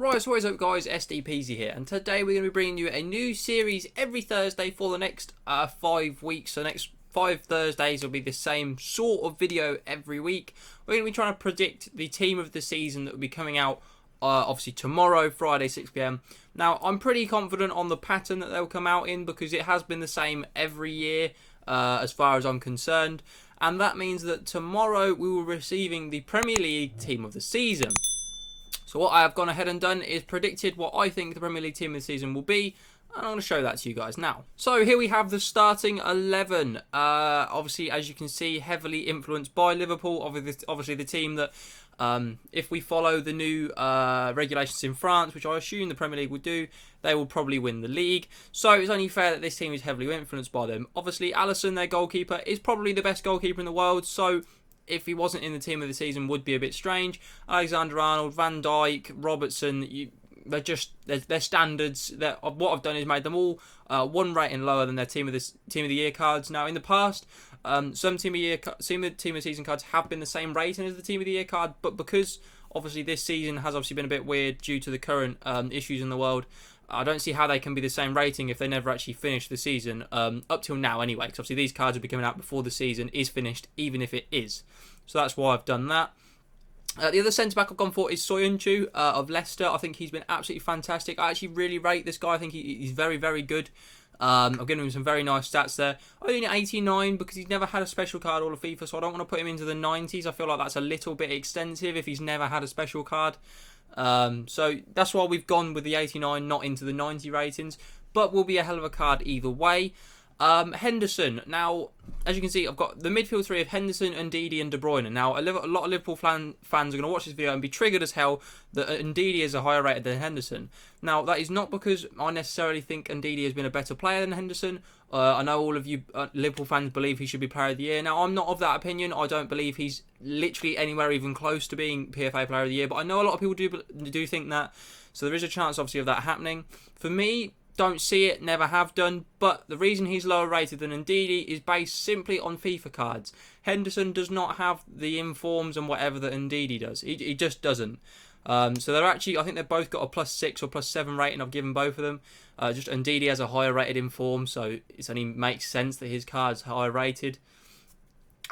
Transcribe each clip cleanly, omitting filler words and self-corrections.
Right, so what is up guys, SDPeasy here, and today we're going to be bringing you a new series every Thursday for the next 5 weeks. So the next 5 Thursdays will be the same sort of video every week. We're going to be trying to predict the team of the season that will be coming out obviously tomorrow, Friday 6 PM. Now, I'm pretty confident on the pattern that they'll come out in because it has been the same every year as far as I'm concerned. And that means that tomorrow we will be receiving the Premier League team of the season. So what I have gone ahead and done is predicted what I think the Premier League team of the season will be, and I'm going to show that to you guys now. So here we have the starting 11. Obviously, as you can see, heavily influenced by Liverpool. Obviously the team that, if we follow the new regulations in France, which I assume the Premier League will do, they will probably win the league. So it's only fair that this team is heavily influenced by them. Obviously, Alisson, their goalkeeper, is probably the best goalkeeper in the world, so if he wasn't in the team of the season would be a bit strange. Alexander-Arnold, Van Dijk, Robertson, their standards. What I've done is made them all one rating lower than their team of the year cards. Now in the past, some team of the season cards have been the same rating as the team of the year card, but because obviously this season has obviously been a bit weird due to the current issues in the world, I don't see how they can be the same rating if they never actually finish the season, up till now anyway, because obviously these cards will be coming out before the season is finished, even if it is. So that's why I've done that. The other centre-back I've gone for is Soyuncu of Leicester. I think he's been absolutely fantastic. I actually really rate this guy. I think he's very, very good. I've given him some very nice stats there. Only 89 because he's never had a special card all of FIFA, so I don't want to put him into the 90s. I feel like that's a little bit extensive if he's never had a special card. So that's why we've gone with the 89, not into the 90 ratings, but will be a hell of a card either way. Henderson. Now, as you can see, I've got the midfield three of Henderson, Ndidi and De Bruyne. Now, a lot of Liverpool fans are going to watch this video and be triggered as hell that Ndidi is a higher rated than Henderson. Now, that is not because I necessarily think Ndidi has been a better player than Henderson. I know all of you Liverpool fans believe he should be Player of the Year. Now, I'm not of that opinion. I don't believe he's literally anywhere even close to being PFA Player of the Year, but I know a lot of people do think that. So there is a chance, obviously, of that happening. For me, don't see it, never have done, but the reason he's lower rated than Ndidi is based simply on FIFA cards. Henderson does not have the informs and whatever that Ndidi does. He just doesn't. So they're actually, I think they've both got a +6 or +7 rating. I've given both of them. Just Ndidi has a higher rated inform, so it only makes sense that his card's higher rated.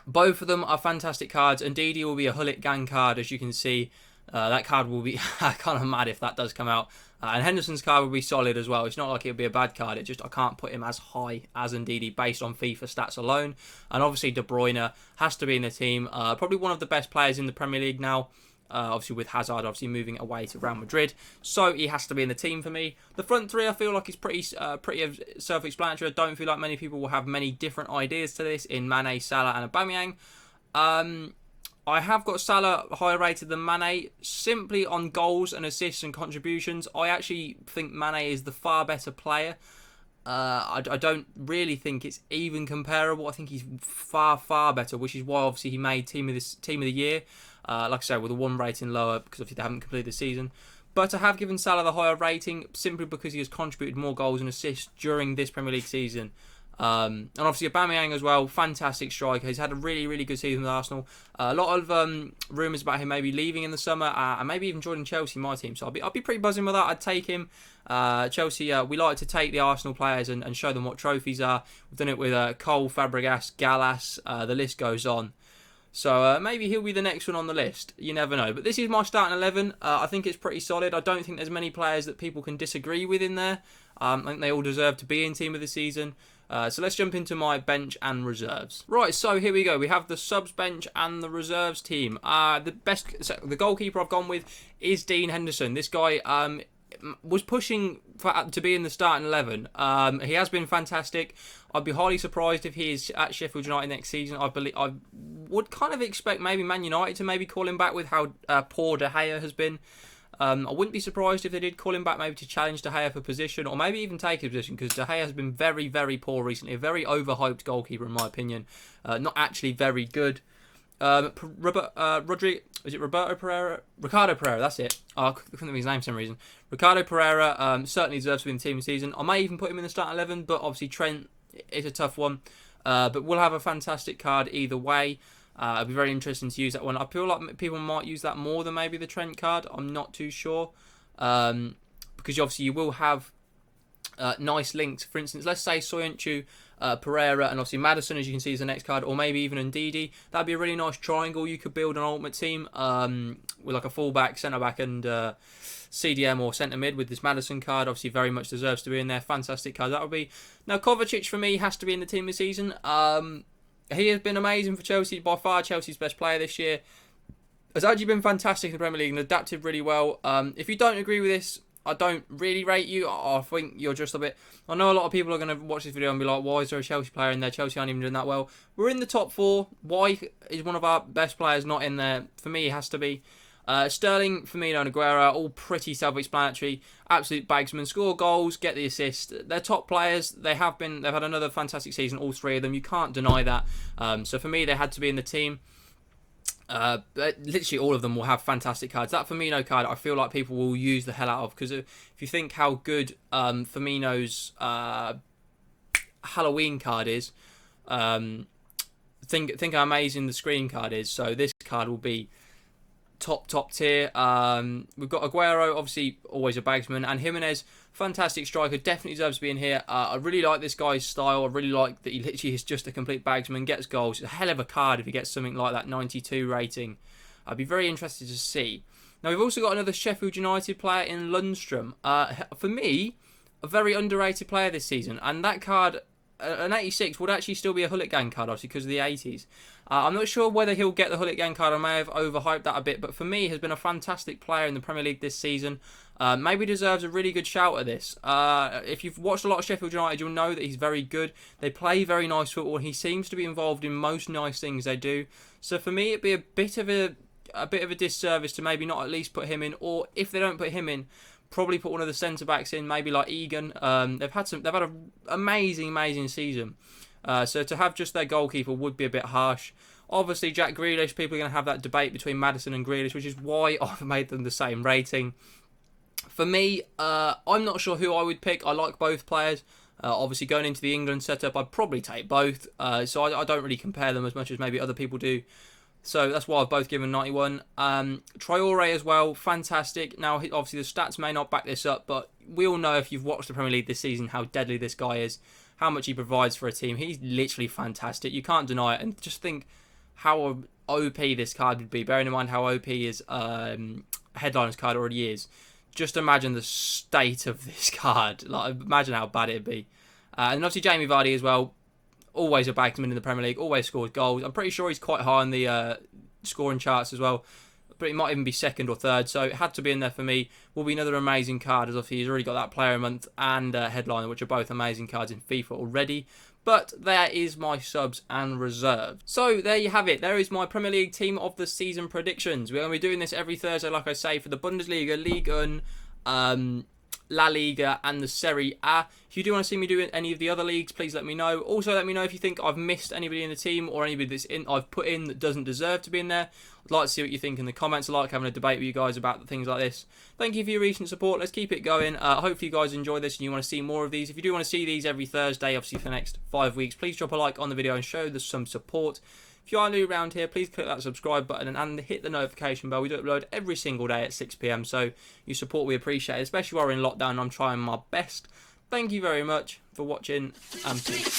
Both of them are fantastic cards. Ndidi will be a Hullet Gang card, as you can see. That card will be kind of mad if that does come out. And Henderson's card will be solid as well. It's not like it'll be a bad card. It just, I can't put him as high as Ndidi based on FIFA stats alone. And obviously De Bruyne has to be in the team. Probably one of the best players in the Premier League now. Obviously with Hazard obviously moving away to Real Madrid. So he has to be in the team for me. The front three I feel like is pretty self-explanatory. I don't feel like many people will have many different ideas to this in Mane, Salah and Aubameyang. I have got Salah higher rated than Mane simply on goals and assists and contributions. I actually think Mane is the far better player. I don't really think it's even comparable. I think he's far, far better, which is why obviously he made team of the year. Like I said, with a 1 rating lower because obviously they haven't completed the season. But I have given Salah the higher rating simply because he has contributed more goals and assists during this Premier League season. And obviously Aubameyang as well, fantastic striker. He's had a really, really good season with Arsenal. A lot of rumours about him maybe leaving in the summer and maybe even joining Chelsea, my team. So I'd be pretty buzzing with that. I'd take him. Chelsea, we like to take the Arsenal players and show them what trophies are. We've done it with Cole, Fabregas, Gallas. The list goes on. So maybe he'll be the next one on the list. You never know. But this is my starting 11. I think it's pretty solid. I don't think there's many players that people can disagree with in there. I think they all deserve to be in team of the season. So let's jump into my bench and reserves. Right, so here we go. We have the subs bench and the reserves team. The goalkeeper I've gone with is Dean Henderson. This guy was pushing to be in the starting 11. He has been fantastic. I'd be highly surprised if he is at Sheffield United next season. I would kind of expect maybe Man United to maybe call him back with how poor De Gea has been. I wouldn't be surprised if they did call him back maybe to challenge De Gea for position or maybe even take his position because De Gea has been very, very poor recently. A very overhyped goalkeeper in my opinion. Not actually very good. Ricardo Pereira, that's it. Oh, I couldn't think of his name for some reason. Ricardo Pereira certainly deserves to be in the team this season. I may even put him in the starting 11, but obviously Trent is a tough one. But we'll have a fantastic card either way. It'll be very interesting to use that one. I feel like people might use that more than maybe the Trent card. I'm not too sure. because obviously you will have nice links. For instance, let's say Soyuncu, Pereira, and obviously Maddison, as you can see, is the next card, or maybe even Ndidi. That'd be a really nice triangle. You could build an ultimate team with like a fullback, centre back, and CDM or centre mid with this Maddison card. Obviously, very much deserves to be in there. Fantastic card that would be. Now, Kovacic for me has to be in the team this season. He has been amazing for Chelsea, by far Chelsea's best player this year. Has actually been fantastic in the Premier League and adapted really well. If you don't agree with this, I don't really rate you. I think you're just a bit... I know a lot of people are going to watch this video and be like, why is there a Chelsea player in there? Chelsea aren't even doing that well. We're in the top 4. Why is one of our best players not in there? For me, it has to be. Sterling, Firmino and Aguero, all pretty self-explanatory. Absolute bagsmen. Score goals, get the assist. They're top players. They've had another fantastic season, all 3 of them. You can't deny that. So for me, they had to be in the team. Literally all of them will have fantastic cards. That Firmino card, I feel like people will use the hell out of, because if you think how good Firmino's Halloween card is, think how amazing the screen card is. So this card will be top tier. We've got Aguero, obviously always a bagsman, and Jimenez, fantastic striker, definitely deserves to be in here. I really like this guy's style. I really like that he literally is just a complete bagsman, gets goals. It's a hell of a card if he gets something like that 92 rating. I'd be very interested to see. Now we've also got another Sheffield United player in Lundstrom. For me, a very underrated player this season, and that card, an 86, would actually still be a Hooligan card, obviously, because of the 80s. I'm not sure whether he'll get the Hooligan card. I may have overhyped that a bit, but for me, has been a fantastic player in the Premier League this season. Maybe deserves a really good shout at this. If you've watched a lot of Sheffield United, you'll know that he's very good. They play very nice football, and he seems to be involved in most nice things they do. So for me, it'd be a bit of a disservice to maybe not at least put him in, or if they don't put him in, probably put one of the centre backs in, maybe like Egan. They've had an amazing season. So to have just their goalkeeper would be a bit harsh. Obviously, Jack Grealish, people are going to have that debate between Maddison and Grealish, which is why I've made them the same rating. For me, I'm not sure who I would pick. I like both players. Obviously, going into the England setup, I'd probably take both. So I don't really compare them as much as maybe other people do. So that's why I've both given 91. Traore as well, fantastic. Now, obviously, the stats may not back this up, but we all know if you've watched the Premier League this season how deadly this guy is, how much he provides for a team. He's literally fantastic. You can't deny it. And just think how OP this card would be, bearing in mind how OP his headliner's card already is. Just imagine the state of this card. Like, imagine how bad it'd be. And obviously, Jamie Vardy as well. Always a bagsman in the Premier League, always scores goals. I'm pretty sure he's quite high on the scoring charts as well. But he might even be second or third, so it had to be in there for me. Will be another amazing card, as obviously he's already got that player a month and headliner, which are both amazing cards in FIFA already. But there is my subs and reserves. So there you have it. There is my Premier League team of the season predictions. We're going to be doing this every Thursday, like I say, for the Bundesliga, Ligue 1, La Liga and the Serie A. If you do want to see me do any of the other leagues, please let me know. Also, let me know if you think I've missed anybody in the team or anybody that's I've put in that doesn't deserve to be in there. I'd like to see what you think in the comments. I like having a debate with you guys about things like this. Thank you for your recent support. Let's keep it going. Hopefully you guys enjoy this and you want to see more of these. If you do want to see these every Thursday, obviously for the next 5 weeks, please drop a like on the video and show us some support. If you are new around here, please click that subscribe button and hit the notification bell. We do upload every single day at 6 PM, so your support we appreciate, especially while we're in lockdown. I'm trying my best. Thank you very much for watching, and peace.